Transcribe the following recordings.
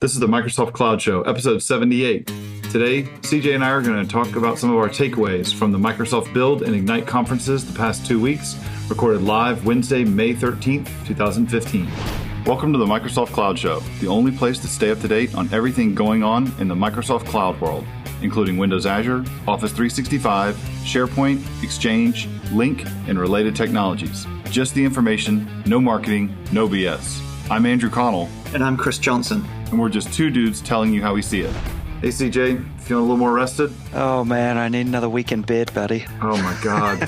This is the Microsoft Cloud Show, episode 78. Today, CJ and I are going to talk about some of our takeaways from the Microsoft Build and Ignite conferences the past 2 weeks, recorded live Wednesday, May 13th, 2015. Welcome to the Microsoft Cloud Show, the only place to stay up to date on everything going on in the Microsoft Cloud world, including Windows Azure, Office 365, SharePoint, Exchange, Lync, and related technologies. Just the information, no marketing, no BS. I'm Andrew Connell. And I'm Chris Johnson. And we're just two dudes telling you how we see it. Hey, CJ, feeling a little more rested? Oh, man, I need another week in bed, buddy. Oh, my God.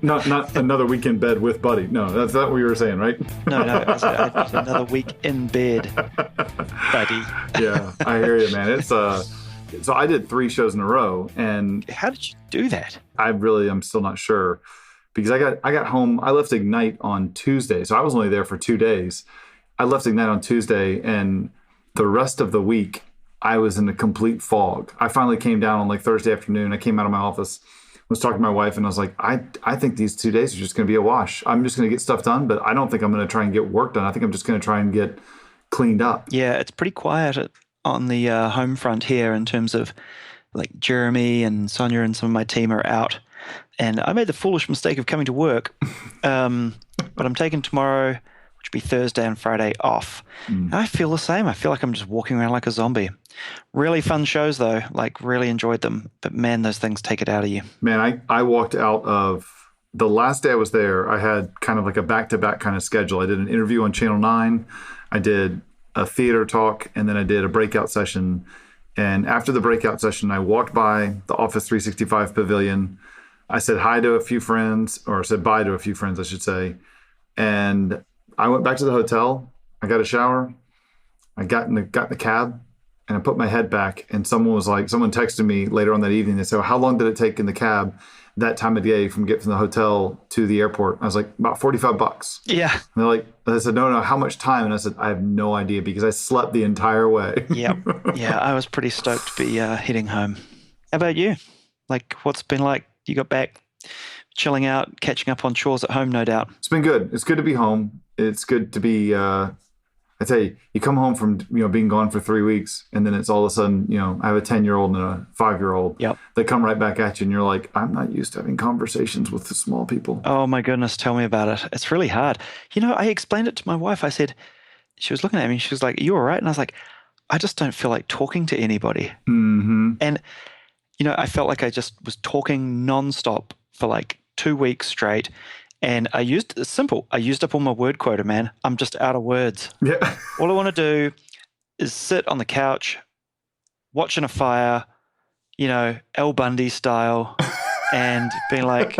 not another week in bed with Buddy. No, that's not what you were saying, right? No, I said I need another week in bed, buddy. Yeah, I hear you, man. It's so I did 3 shows in a row, and How did you do that? I'm still not sure, because I got home. I left Ignite on Tuesday, so I was only there for 2 days. I left Ignite on Tuesday, and the rest of the week, I was in a complete fog. I finally came down on like Thursday afternoon. I came out of my office, was talking to my wife, and I was like, I think these 2 days are just going to be a wash. I'm just going to get stuff done, but I don't think I'm going to try and get work done. I think I'm just going to try and get cleaned up. Yeah, it's pretty quiet on the home front here in terms of like Jeremy and Sonia and some of my team are out. And I made the foolish mistake of coming to work, but I'm taking tomorrow, which will be Thursday and Friday, off. And I feel the same. I feel like I'm just walking around like a zombie. Really fun shows, though. Like, really enjoyed them. But, man, those things take it out of you. Man, I walked out of the last day I was there. I had kind of like a back-to-back kind of schedule. I did an interview on Channel 9. I did a theater talk, and then I did a breakout session. And after the breakout session, I walked by the Office 365 pavilion. I said hi to a few friends, or said bye to a few friends, I should say. And I went back to the hotel. I got a shower. I got in the cab, and I put my head back. And someone texted me later on that evening. They said, well, how long did it take in the cab that time of day from getting from the hotel to the airport? I was like, about $45. Yeah. And they said, no, how much time? And I said, I have no idea, because I slept the entire way. Yeah. Yeah, I was pretty stoked to be heading home. How about you? Like, what's it been like? You got back chilling out, catching up on chores at home, no doubt. It's been good. It's good to be home. It's good to be, I tell you, you come home from, being gone for 3 weeks, and then it's all of a sudden, I have a 10-year-old and a 5-year-old. Yep. They come right back at you, and you're like, I'm not used to having conversations with the small people. Oh, my goodness. Tell me about it. It's really hard. I explained it to my wife. I said, she was looking at me, she was like, are you all right? And I was like, I just don't feel like talking to anybody. Mm-hmm. And, I felt like I just was talking nonstop for like 2 weeks straight. And it's simple. I used up all my word quota, man. I'm just out of words. Yeah. All I want to do is sit on the couch, watching a fire, El Bundy style, and being like,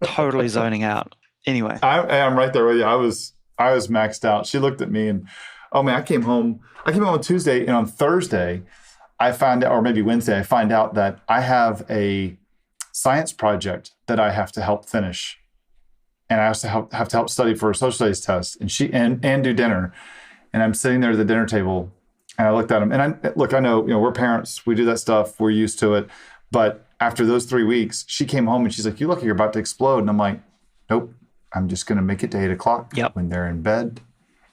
totally zoning out. Anyway. I'm right there with you. I was maxed out. She looked at me and, oh man, I came home on Tuesday, and on Thursday, I found out, or maybe Wednesday, I find out that I have a science project that I have to help finish. And I also have to help study for a social studies test, and do dinner. And I'm sitting there at the dinner table, and I looked at him. And I know, we're parents, we do that stuff, we're used to it. But after those 3 weeks, she came home and she's like, you look like you're about to explode. And I'm like, nope, I'm just going to make it to 8 o'clock when they're in bed.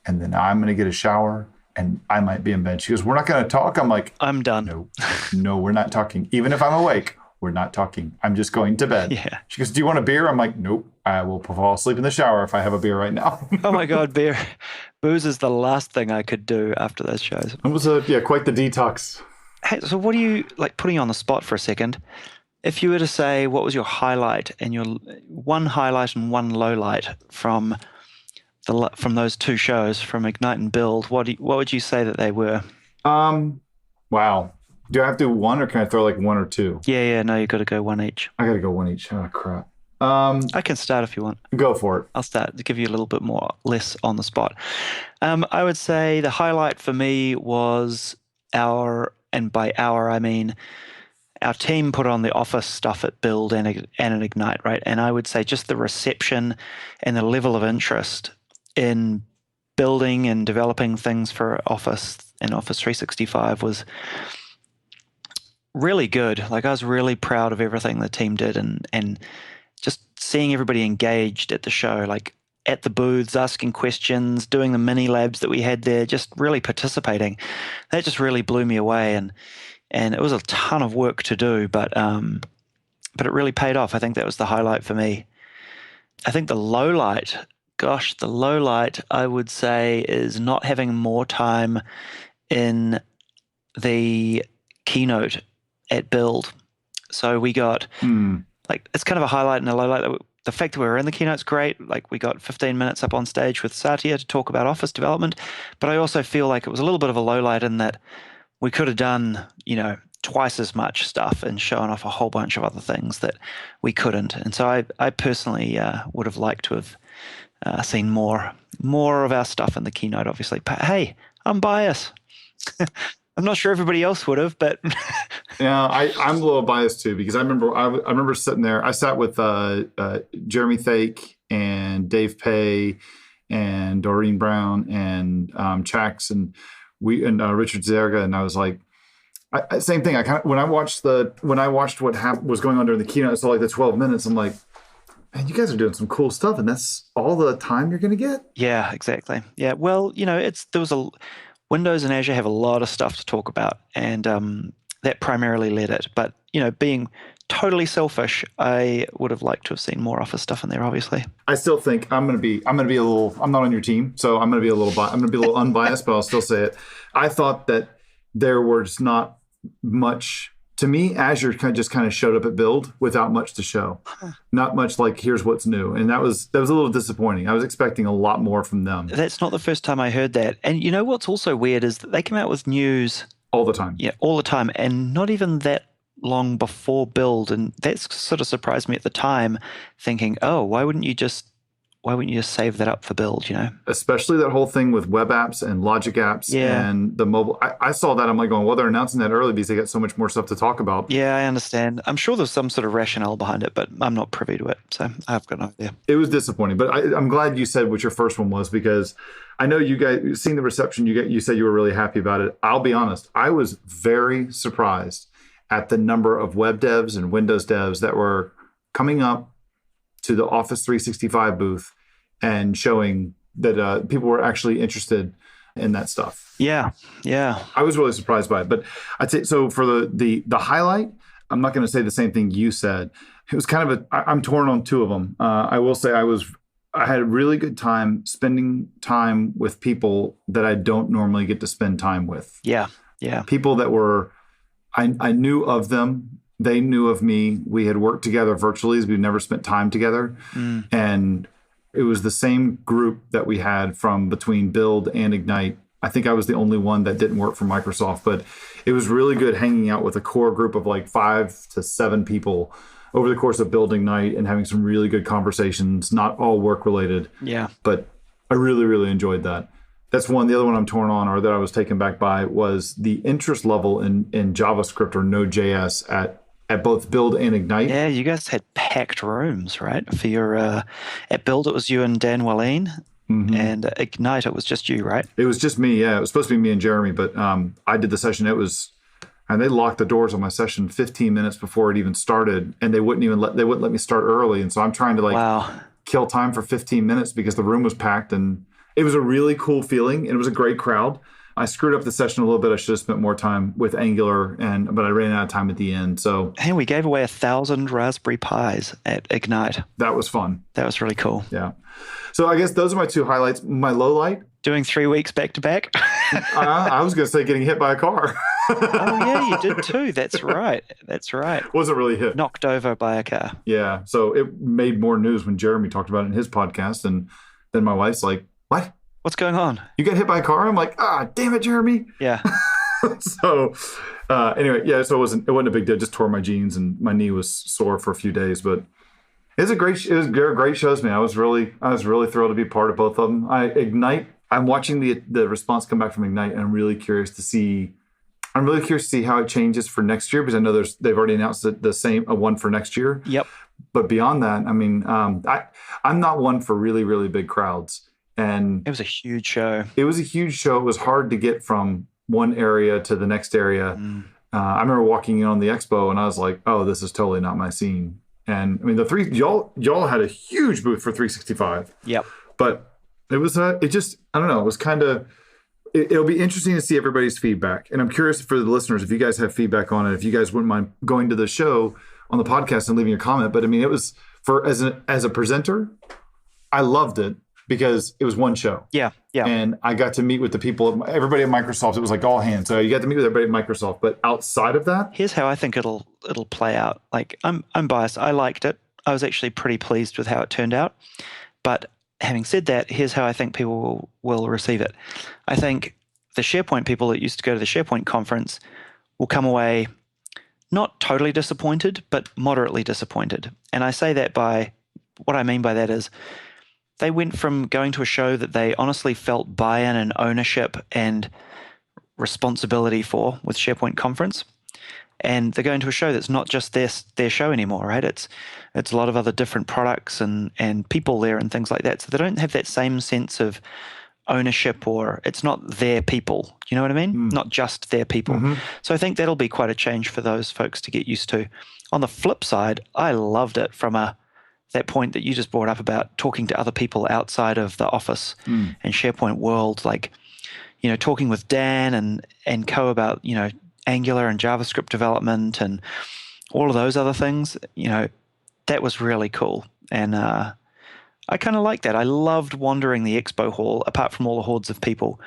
And then I'm going to get a shower, and I might be in bed. She goes, we're not going to talk. I'm like, I'm done. No, we're not talking. Even if I'm awake, we're not talking. I'm just going to bed. Yeah. She goes, do you want a beer? I'm like, nope. I will fall asleep in the shower if I have a beer right now. Oh my God, beer. Booze is the last thing I could do after those shows. It was quite the detox. Hey, so what do you, like, putting you on the spot for a second, if you were to say what was your highlight and your one highlight and one low light from those 2 shows, from Ignite and Build, what would you say that they were? Wow. Do I have to do one, or can I throw like 1 or 2? Yeah. No, you got to go 1 each. I got to go 1 each. Oh, crap. I can start if you want. Go for it. I'll start to give you a little bit less on the spot. I would say the highlight for me was and by our, I mean our team put on the Office stuff at Build and at Ignite, right? And I would say just the reception and the level of interest in building and developing things for Office and Office 365 was really good. Like, I was really proud of everything the team did, and just seeing everybody engaged at the show. Like, at the booths, asking questions, doing the mini labs that we had there, just really participating. That just really blew me away, and it was a ton of work to do, but it really paid off. I think that was the highlight for me. I think the low light I would say is not having more time in the keynote at Build. So we got like, it's kind of a highlight and a low light. The fact that we were in the keynote's great. Like, we got 15 minutes up on stage with Satya to talk about Office development, but I also feel like it was a little bit of a low light in that we could have done, twice as much stuff and shown off a whole bunch of other things that we couldn't. And so I personally would have liked to have seen more of our stuff in the keynote, obviously. But hey, I'm biased. I'm not sure everybody else would have, but yeah, I'm a little biased too, because I remember sitting there. I sat with Jeremy Thake and Dave Pay and Doreen Brown and Chax and Richard Zerga, and I was like, same thing. When I watched what was going on during the keynote, so like the 12 minutes, I'm like, man, you guys are doing some cool stuff, and that's all the time you're going to get. Yeah, exactly. Yeah, well, Windows and Azure have a lot of stuff to talk about, and that primarily led it. But being totally selfish, I would have liked to have seen more Office stuff in there. Obviously, I still think I'm going to be a little. I'm not on your team, so I'm going to be a little unbiased, but I'll still say it. I thought that there was not much. To me, Azure kind of showed up at Build without much to show. Not much like, here's what's new. And that was a little disappointing. I was expecting a lot more from them. That's not the first time I heard that. And what's also weird is that they come out with news all the time. Yeah, all the time. And not even that long before Build. And that's sort of surprised me at the time, thinking, oh, why wouldn't you just save that up for Build, Especially that whole thing with web apps and logic apps and the mobile. I saw that. I'm like going, well, they're announcing that early because they got so much more stuff to talk about. Yeah, I understand. I'm sure there's some sort of rationale behind it, but I'm not privy to it. So I've got no idea. It was disappointing, but I'm glad you said what your first one was, because I know you guys, seeing the reception, you said you were really happy about it. I'll be honest. I was very surprised at the number of web devs and Windows devs that were coming up to the Office 365 booth and showing that people were actually interested in that stuff. Yeah. I was really surprised by it. But I'd say, so for the highlight, I'm not going to say the same thing you said. It was kind of I'm torn on two of them. I will say I had a really good time spending time with people that I don't normally get to spend time with. Yeah. People that I knew of them. They knew of me. We had worked together virtually, as we've never spent time together. And it was the same group that we had from between Build and Ignite. I think I was the only one that didn't work for Microsoft, but it was really good hanging out with a core group of like 5 to 7 people over the course of Build Ignite and having some really good conversations, not all work related. Yeah. But I really, really enjoyed that. That's one. The other one I'm torn on, or that I was taken back by, was the interest level in JavaScript or Node.js at both Build and Ignite. Yeah, you guys had packed rooms, right? For your at Build, it was you and Dan Wallin, and Ignite, it was just you, right? It was just me. Yeah, it was supposed to be me and Jeremy, but I did the session. And they locked the doors on my session 15 minutes before it even started, and they wouldn't let me start early. And so I'm trying to kill time for 15 minutes because the room was packed, and it was a really cool feeling, and it was a great crowd. I screwed up the session a little bit. I should have spent more time with Angular, but I ran out of time at the end. So, and we gave away 1,000 Raspberry Pis at Ignite. That was fun. That was really cool. Yeah. So I guess those are my two highlights. My low light. Doing 3 weeks back to back. I was going to say getting hit by a car. Oh, yeah, you did too. That's right. Wasn't really hit. Knocked over by a car. Yeah. So it made more news when Jeremy talked about it in his podcast. And then my wife's like, what? What's going on? You got hit by a car? I'm like, damn it, Jeremy. Yeah. So anyway, yeah, so it wasn't a big deal. Just tore my jeans and my knee was sore for a few days, but it was great shows, man. I was really thrilled to be part of both of them. Ignite, I'm watching the response come back from Ignite, and I'm really curious to see how it changes for next year, because I know they've already announced the same one for next year. Yep. But beyond that, I mean, I'm not one for really, really big crowds. And it was a huge show. It was a huge show. It was hard to get from one area to the next area. I remember walking in on the expo, and I was like, "Oh, this is totally not my scene." And I mean, y'all had a huge booth for 365. Yep. But it was, I don't know, it was kind of, it'll be interesting to see everybody's feedback. And I'm curious for the listeners, if you guys have feedback on it, if you guys wouldn't mind going to the show on the podcast and leaving a comment. But I mean, it was as a presenter, I loved it because it was one show. Yeah. And I got to meet with the people, everybody at Microsoft. It was like all hands. So you got to meet with everybody at Microsoft. But outside of that, here's how I think it'll play out. Like I'm biased. I liked it. I was actually pretty pleased with how it turned out. But having said that, here's how I think people will receive it. I think the SharePoint people that used to go to the SharePoint conference will come away not totally disappointed, but moderately disappointed. And I say that by, what I mean by that is they went from going to a show that they honestly felt buy-in and ownership and responsibility for with SharePoint conference, and they're going to a show that's not just their show anymore, right? It's a lot of other different products and people there and things like that. So they don't have that same sense of ownership, or it's not their people. You know what I mean? Not just their people. Mm-hmm. So I think that'll be quite a change for those folks to get used to. On the flip side, I loved it from that point that you just brought up about talking to other people outside of the Office and SharePoint world, like, you know, talking with Dan and co about, you know, Angular and JavaScript development and all of those other things. You know, that was really cool. And I kind of like that. I loved wandering the expo hall, apart from all the hordes of people.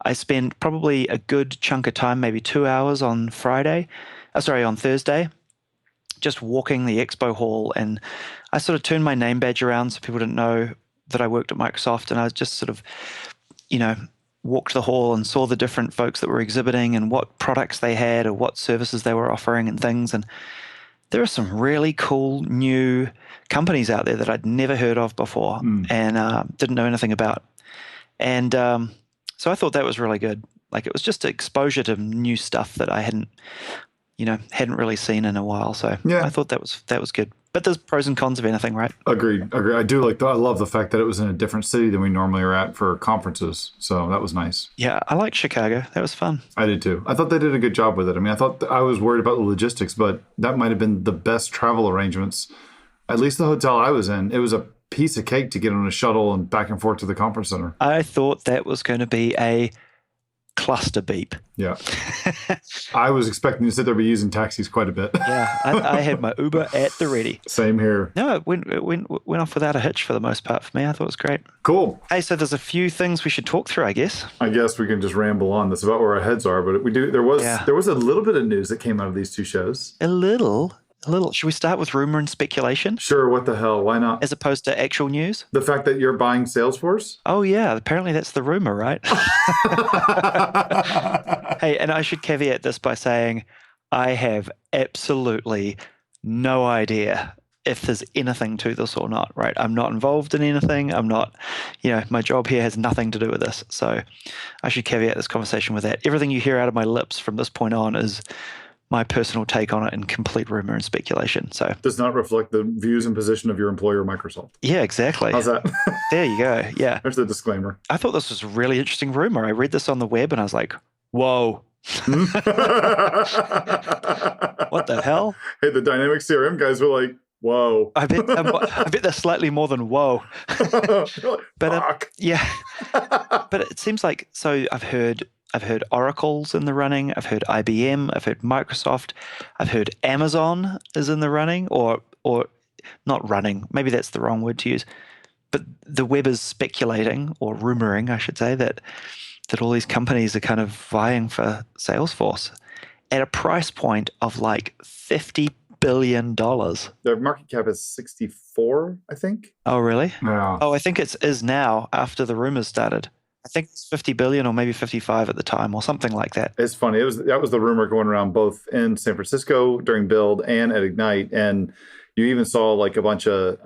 I spent probably a good chunk of time, maybe 2 hours on Thursday, just walking the expo hall. And I sort of turned my name badge around so people didn't know that I worked at Microsoft. And I was just sort of, you know, walked the hall and saw the different folks that were exhibiting and what products they had or what services they were offering and things. And there are some really cool new companies out there that I'd never heard of before and didn't know anything about. And so I thought that was really good. Like, it was just exposure to new stuff that I hadn't really seen in a while. So yeah. I thought that was good. But there's pros and cons of anything, right? Agreed. I do like that. I love the fact that it was in a different city than we normally are at for conferences. So that was nice. Yeah, I like Chicago. That was fun. I did too. I thought they did a good job with it. I mean, I was worried about the logistics, but that might have been the best travel arrangements. At least the hotel I was in, it was a piece of cake to get on a shuttle and back and forth to the conference center. I thought that was going to be a cluster beep. Yeah. I was expecting to sit there be using taxis quite a bit. Yeah, I had my Uber at the ready. Same here. No, it went off without a hitch for the most part for me. I thought it was great. Cool. Hey, so there's a few things we should talk through, I guess. I guess we can just ramble on. That's about where our heads are, but there was a little bit of news that came out of these two shows. A little. Should we start with rumor and speculation? Sure, what the hell? Why not? As opposed to actual news? The fact that you're buying Salesforce? Oh, yeah. Apparently that's the rumor, right? Hey, and I should caveat this by saying I have absolutely no idea if there's anything to this or not, right? I'm not involved in anything. I'm not, my job here has nothing to do with this. So I should caveat this conversation with that. Everything you hear out of my lips from this point on is my personal take on it and complete rumor and speculation. So does not reflect the views and position of your employer, Microsoft. Yeah, exactly. How's that? There you go. Yeah. There's the disclaimer. I thought this was a really interesting rumor. I read this on the web and I was like, whoa. What the hell? Hey, the dynamic CRM guys were like, whoa. I bet they're slightly more than whoa. But yeah. But it seems like, so I've heard Oracle's in the running. I've heard IBM. I've heard Microsoft. I've heard Amazon is in the running, or not running. Maybe that's the wrong word to use. But the web is speculating, or rumoring, I should say, that all these companies are kind of vying for Salesforce at a price point of like $50 billion. Their market cap is 64, I think. Oh, really? Yeah. Oh, I think it is now after the rumors started. I think it's 50 billion or maybe 55 at the time or something like that. It's funny. That was the rumor going around both in San Francisco during Build and at Ignite. And you even saw like a bunch of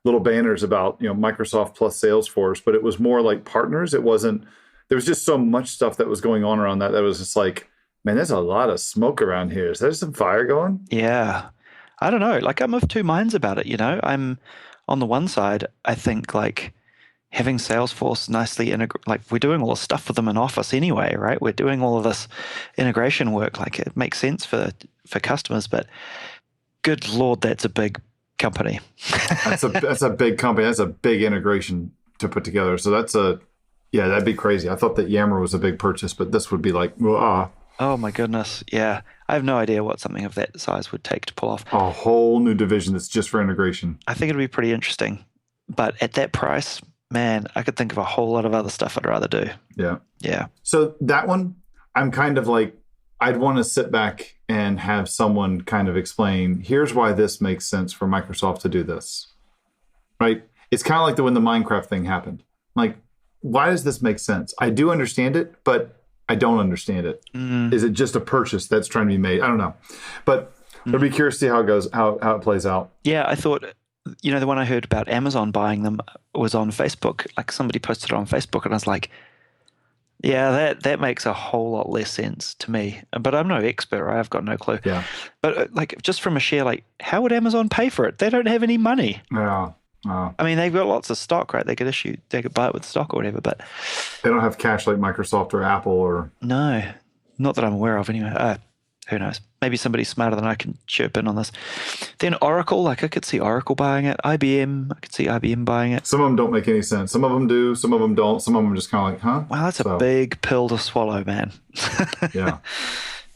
little banners about, Microsoft plus Salesforce, but it was more like partners. There was just so much stuff that was going on around that was just like, man, there's a lot of smoke around here. Is there some fire going? Yeah. I don't know. Like, I'm of two minds about it, I'm on the one side, I think like having Salesforce nicely integrate, like we're doing all the stuff for them in Office anyway, right? We're doing all of this integration work. Like, it makes sense for customers, but good Lord, that's a big company. That's a big company. That's a big integration to put together. So that'd be crazy. I thought that Yammer was a big purchase, but this would be like, Oh my goodness. Yeah. I have no idea what something of that size would take to pull off. a whole new division that's just for integration. I think it'd be pretty interesting. But at that price, man, I could think of a whole lot of other stuff I'd rather do. Yeah. Yeah. So that one, I'm kind of like, I'd want to sit back and have someone kind of explain, here's why this makes sense for Microsoft to do this, right? It's kind of like when the Minecraft thing happened. Like, why does this make sense? I do understand it, but I don't understand it. Is it just a purchase that's trying to be made? I don't know. But I'd be curious to see how it goes, how it plays out. Yeah, I thought, the one I heard about Amazon buying them was on Facebook. Like somebody posted it on Facebook and I was like, yeah, that makes a whole lot less sense to me. But I'm no expert, right? I've got no clue. Yeah. But just from a share, like how would Amazon pay for it? They don't have any money. Yeah. I mean, they've got lots of stock, right? They could buy it with stock or whatever, but they don't have cash like Microsoft or Apple or... No, not that I'm aware of anyway. Who knows? Maybe somebody smarter than I can chirp in on this. Then Oracle, like I could see Oracle buying it. IBM, I could see IBM buying it. Some of them don't make any sense. Some of them do, some of them don't. Some of them are just kind of like, huh? Wow, that's a big pill to swallow, man. Yeah.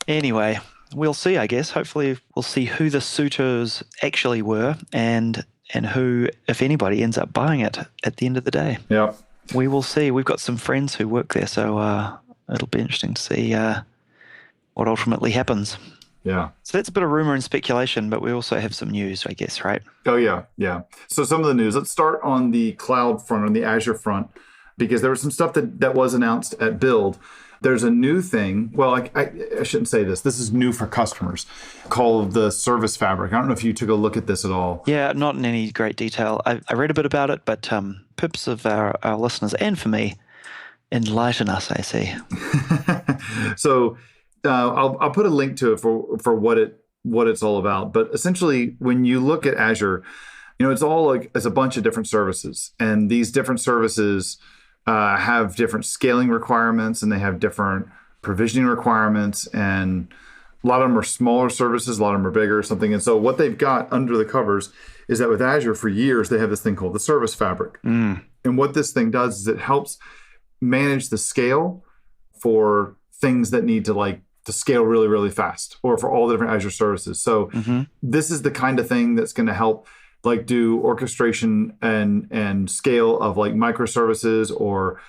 Anyway, we'll see, I guess. Hopefully we'll see who the suitors actually were and who, if anybody, ends up buying it at the end of the day. Yeah. We will see. We've got some friends who work there, so it'll be interesting to see what ultimately happens. Yeah. So that's a bit of rumor and speculation, but we also have some news, I guess, right? Oh, yeah. Yeah. So some of the news, let's start on the cloud front, on the Azure front, because there was some stuff that was announced at Build. There's a new thing. Well, I shouldn't say this. This is new for customers called the Service Fabric. I don't know if you took a look at this at all. Yeah, not in any great detail. I read a bit about it, but purpose of our listeners and for me, enlighten us, I see. So I'll put a link to it for what it's all about. But essentially, when you look at Azure, it's all like it's a bunch of different services, and these different services have different scaling requirements, and they have different provisioning requirements, and a lot of them are smaller services, a lot of them are bigger or something. And so what they've got under the covers is that with Azure for years, they have this thing called the Service Fabric. And what this thing does is it helps manage the scale for things that need to scale really, really fast, or for all the different Azure services. So this is the kind of thing that's going to help do orchestration and scale of microservices, or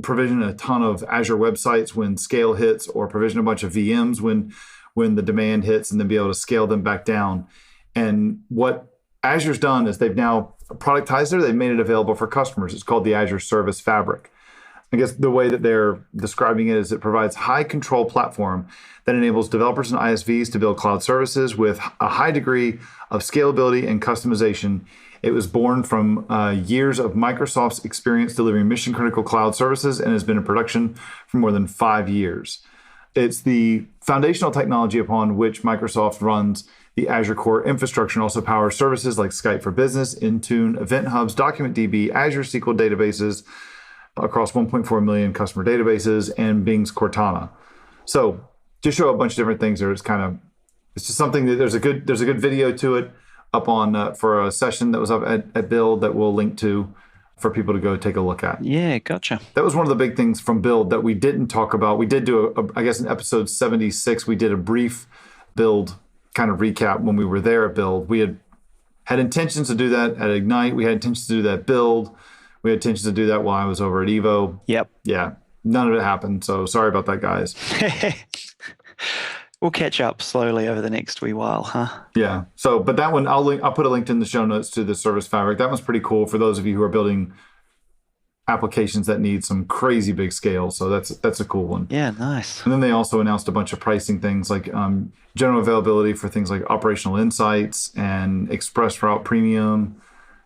provision a ton of Azure websites when scale hits, or provision a bunch of VMs when the demand hits, and then be able to scale them back down. And what Azure's done is they've now productized it. They've made it available for customers. It's called the Azure Service Fabric. I guess the way that they're describing it is it provides high control platform that enables developers and ISVs to build cloud services with a high degree of scalability and customization. It was born from years of Microsoft's experience delivering mission critical cloud services and has been in production for more than 5 years. It's the foundational technology upon which Microsoft runs the Azure core infrastructure, and also powers services like Skype for Business, Intune, Event Hubs, DocumentDB, Azure SQL databases, across 1.4 million customer databases, and Bing's Cortana. So just show a bunch of different things there. It's just something that there's a good video to it up on for a session that was up at Build that we'll link to for people to go take a look at. Yeah, gotcha. That was one of the big things from Build that we didn't talk about. We did do I guess in episode 76, we did a brief Build kind of recap when we were there at Build. We had intentions to do that at Ignite. We had intentions to do that at Build. We had intentions to do that while I was over at Evo. Yep. Yeah. None of it happened. So sorry about that, guys. We'll catch up slowly over the next wee while, huh? Yeah. So, but that one, I'll put a link in the show notes to the Service Fabric. That one's pretty cool for those of you who are building applications that need some crazy big scale. So that's a cool one. Yeah, nice. And then they also announced a bunch of pricing things like general availability for things like operational insights and Express Route Premium.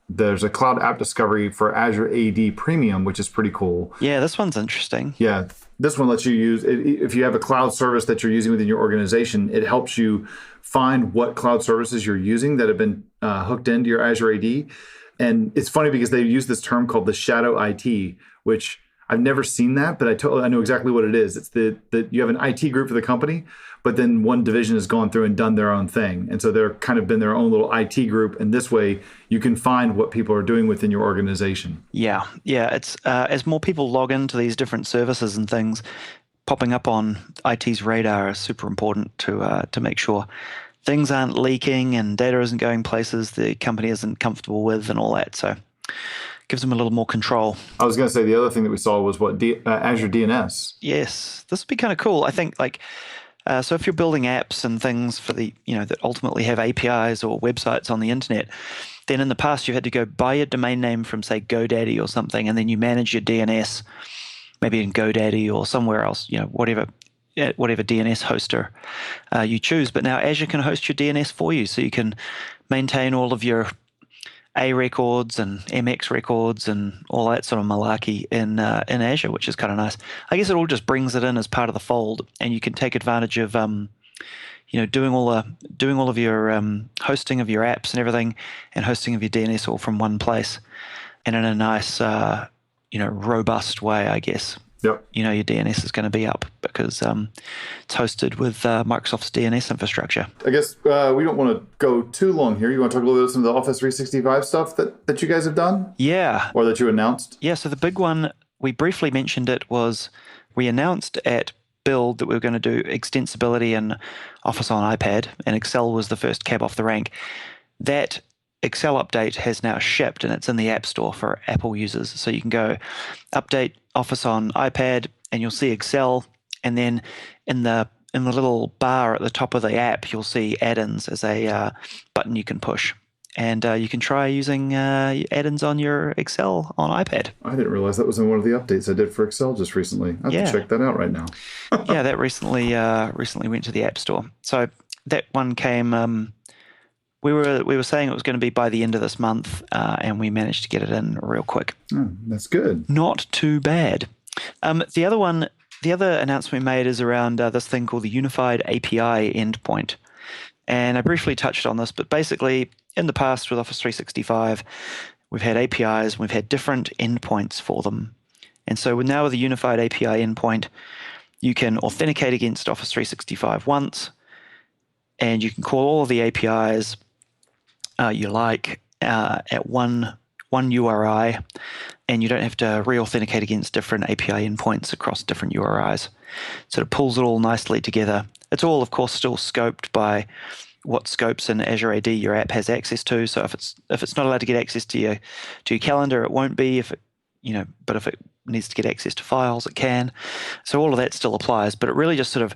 There's a cloud app discovery for Azure AD Premium, which is pretty cool. Yeah, this one's interesting. Yeah, this one lets you use, if you have a cloud service that you're using within your organization, it helps you find what cloud services you're using that have been hooked into your Azure AD. And it's funny because they use this term called the shadow IT, which I've never seen that, but I know exactly what it is. It's that you have an IT group for the company, but then one division has gone through and done their own thing. And so they're kind of been their own little IT group. And this way you can find what people are doing within your organization. Yeah. It's as more people log into these different services and things, popping up on IT's radar is super important to make sure things aren't leaking and data isn't going places the company isn't comfortable with and all that. So gives them a little more control. I was going to say the other thing that we saw was Azure DNS. Yes, this would be kind of cool. I think so if you're building apps and things for the that ultimately have APIs or websites on the internet, then in the past you had to go buy a domain name from say GoDaddy or something, and then you manage your DNS maybe in GoDaddy or somewhere else, whatever DNS hoster you choose. But now Azure can host your DNS for you, so you can maintain all of your A records and MX records and all that sort of malarkey in Azure, which is kind of nice. I guess it all just brings it in as part of the fold, and you can take advantage of doing all of your hosting of your apps and everything, and hosting of your DNS all from one place, and in a nice robust way, I guess. Yep. Your DNS is going to be up because it's hosted with Microsoft's DNS infrastructure. I guess we don't want to go too long here. You want to talk a little bit about some of the Office 365 stuff that you guys have done? Yeah. Or that you announced? Yeah, so the big one, we briefly mentioned it, was we announced at Build that we were going to do extensibility in Office on iPad, and Excel was the first cab off the rank. That Excel update has now shipped, and it's in the App Store for Apple users. So you can go update Office on iPad, and you'll see Excel, and then in the little bar at the top of the app, you'll see add-ins as a button you can push. And you can try using add-ins on your Excel on iPad. I didn't realize that was in one of the updates I did for Excel just recently. I have to check that out right now. Yeah, that recently went to the App Store. So that one came. We were saying it was going to be by the end of this month, and we managed to get it in real quick. Oh, that's good. Not too bad. The other announcement we made is around this thing called the Unified API Endpoint. And I briefly touched on this, but basically in the past with Office 365, we've had APIs, we've had different endpoints for them. And so now with the Unified API Endpoint, you can authenticate against Office 365 once, and you can call all of the APIs you like at one URI, and you don't have to re-authenticate against different API endpoints across different URIs. So it pulls it all nicely together. It's all, of course, still scoped by what scopes in Azure AD your app has access to. So if it's not allowed to get access to your calendar, it won't be. But if it needs to get access to files, it can. So all of that still applies. But it really just sort of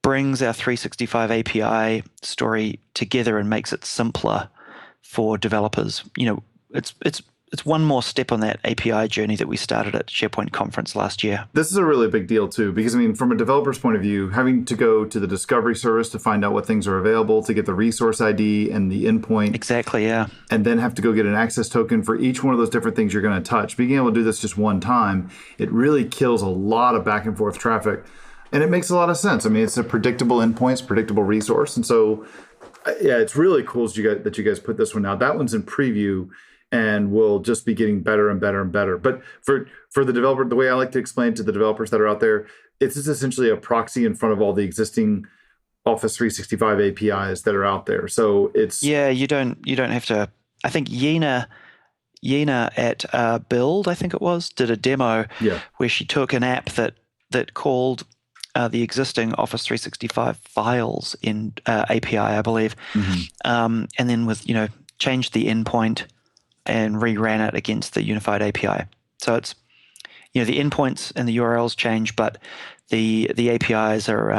brings our 365 API story together and makes it simpler for developers. It's one more step on that API journey that we started at SharePoint conference last year. This is a really big deal too, because from a developer's point of view, having to go to the discovery service to find out what things are available, to get the resource ID and the endpoint. Exactly, yeah. And then have to go get an access token for each one of those different things you're going to touch. Being able to do this just one time, it really kills a lot of back and forth traffic. And it makes a lot of sense. It's a predictable endpoint, it's a predictable resource. And so, yeah, it's really cool that you guys put this one out. That one's in preview and will just be getting better and better and better. But for the developer, the way I like to explain to the developers that are out there, it's just essentially a proxy in front of all the existing Office 365 APIs that are out there. So it's... Yeah, you don't have to... I think Yena at Build, I think it was, did a demo where she took an app that called the existing Office 365 files in API, I believe, and then changed the endpoint and reran it against the unified API. So it's, the endpoints and the URLs change, but the APIs are,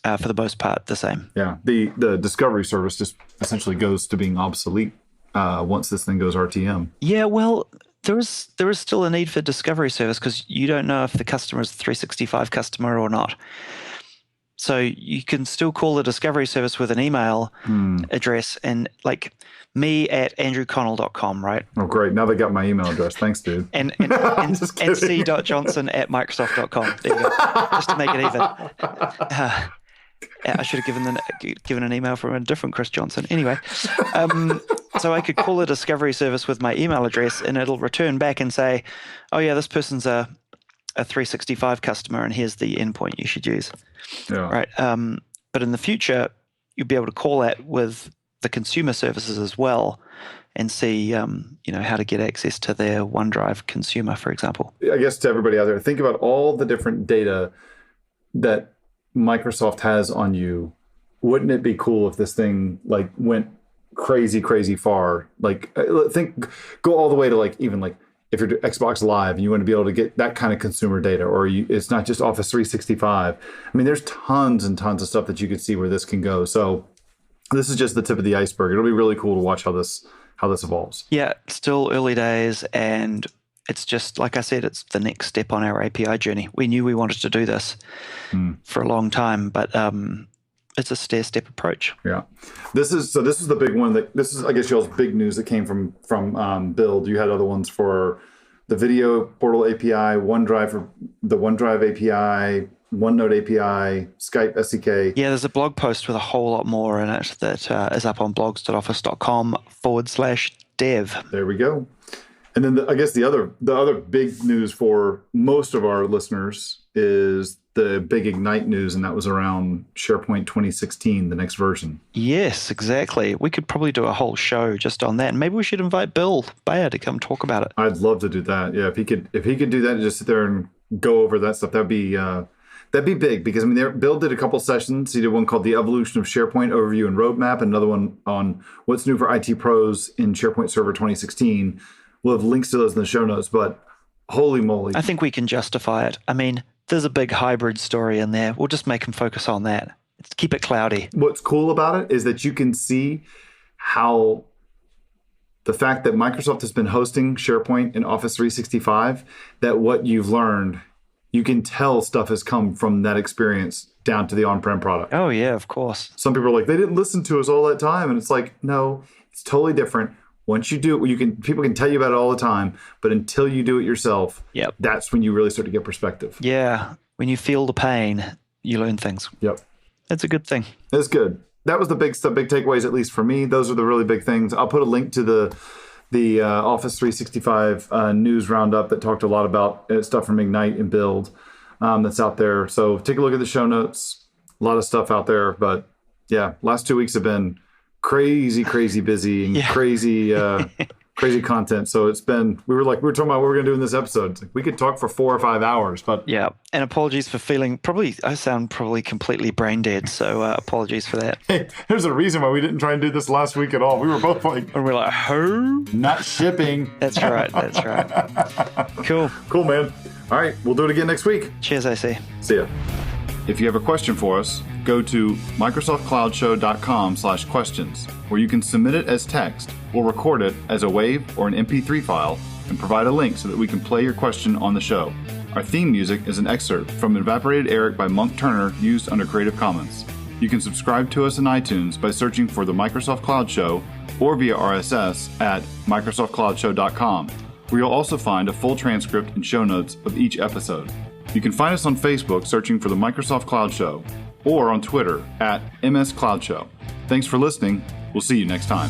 for the most part, the same. Yeah, the discovery service just essentially goes to being obsolete once this thing goes RTM. Yeah, well, there is still a need for discovery service because you don't know if the customer is a 365 customer or not. So you can still call the discovery service with an email address, and like me at andrewconnell.com, right? Oh, great. Now they got my email address. Thanks, dude. And c.johnson@microsoft.com. There you go. Just to make it even. I should have given an email from a different Chris Johnson. Anyway, So I could call a discovery service with my email address, and it'll return back and say, "Oh yeah, this person's a 365 customer, and here's the endpoint you should use." Yeah. Right. But in the future, you'll be able to call that with the consumer services as well, and see, how to get access to their OneDrive consumer, for example. I guess to everybody out there, think about all the different data that Microsoft has on you. Wouldn't it be cool if this thing like went crazy far? Like, go all the way to even if you're Xbox Live and you want to be able to get that kind of consumer data, or it's not just Office 365. I mean, there's tons and tons of stuff that you could see where this can go. So this is just the tip of the iceberg. It'll be really cool to watch how this evolves. Yeah, still early days, and it's just, like I said, it's the next step on our API journey. We knew we wanted to do this for a long time, but it's a stair-step approach. Yeah. This is the big one. This is, I guess, y'all's big news that came from Build. You had other ones for the video portal API, OneDrive for the OneDrive API, OneNote API, Skype SDK. Yeah, there's a blog post with a whole lot more in it that is up on blogs.office.com/dev. There we go. And then I guess the other big news for most of our listeners is the big Ignite news, and that was around SharePoint 2016, the next version. Yes, exactly. We could probably do a whole show just on that, and maybe we should invite Bill Bayer to come talk about it. I'd love to do that. Yeah, if he could do that and just sit there and go over that stuff, that'd be big, because Bill did a couple sessions. He did one called The Evolution of SharePoint Overview and Roadmap, and another one on what's new for IT pros in SharePoint Server 2016. We'll have links to those in the show notes, but holy moly. I think we can justify it. I mean, there's a big hybrid story in there. We'll just make him focus on that. Keep it cloudy. What's cool about it is that you can see how the fact that Microsoft has been hosting SharePoint in Office 365, that what you've learned, you can tell stuff has come from that experience down to the on-prem product. Oh, yeah, of course. Some people are like, they didn't listen to us all that time. And it's like, no, it's totally different. Once you do it, people can tell you about it all the time, but until you do it yourself, that's when you really start to get perspective. Yeah. When you feel the pain, you learn things. Yep. That's a good thing. That's good. That was the big takeaways, at least for me. Those are the really big things. I'll put a link to the Office 365 news roundup that talked a lot about stuff from Ignite and Build that's out there. So take a look at the show notes. A lot of stuff out there. But yeah, last 2 weeks have been crazy busy and crazy content. So it's been, we were talking about what we're going to do in this episode. It's like we could talk for 4 or 5 hours, but yeah. And apologies for I sound completely brain dead. So apologies for that. Hey, there's a reason why we didn't try and do this last week at all. We were both like, and we're like, who? Not shipping. That's right. Cool, man. All right. We'll do it again next week. Cheers, AC. See ya. If you have a question for us, go to microsoftcloudshow.com/questions, where you can submit it as text or record it as a WAV or an MP3 file and provide a link so that we can play your question on the show. Our theme music is an excerpt from Evaporated Eric by Monk Turner, used under Creative Commons. You can subscribe to us in iTunes by searching for the Microsoft Cloud Show or via RSS at microsoftcloudshow.com, where you'll also find a full transcript and show notes of each episode. You can find us on Facebook searching for the Microsoft Cloud Show, or on Twitter at MS Cloud Show. Thanks for listening. We'll see you next time.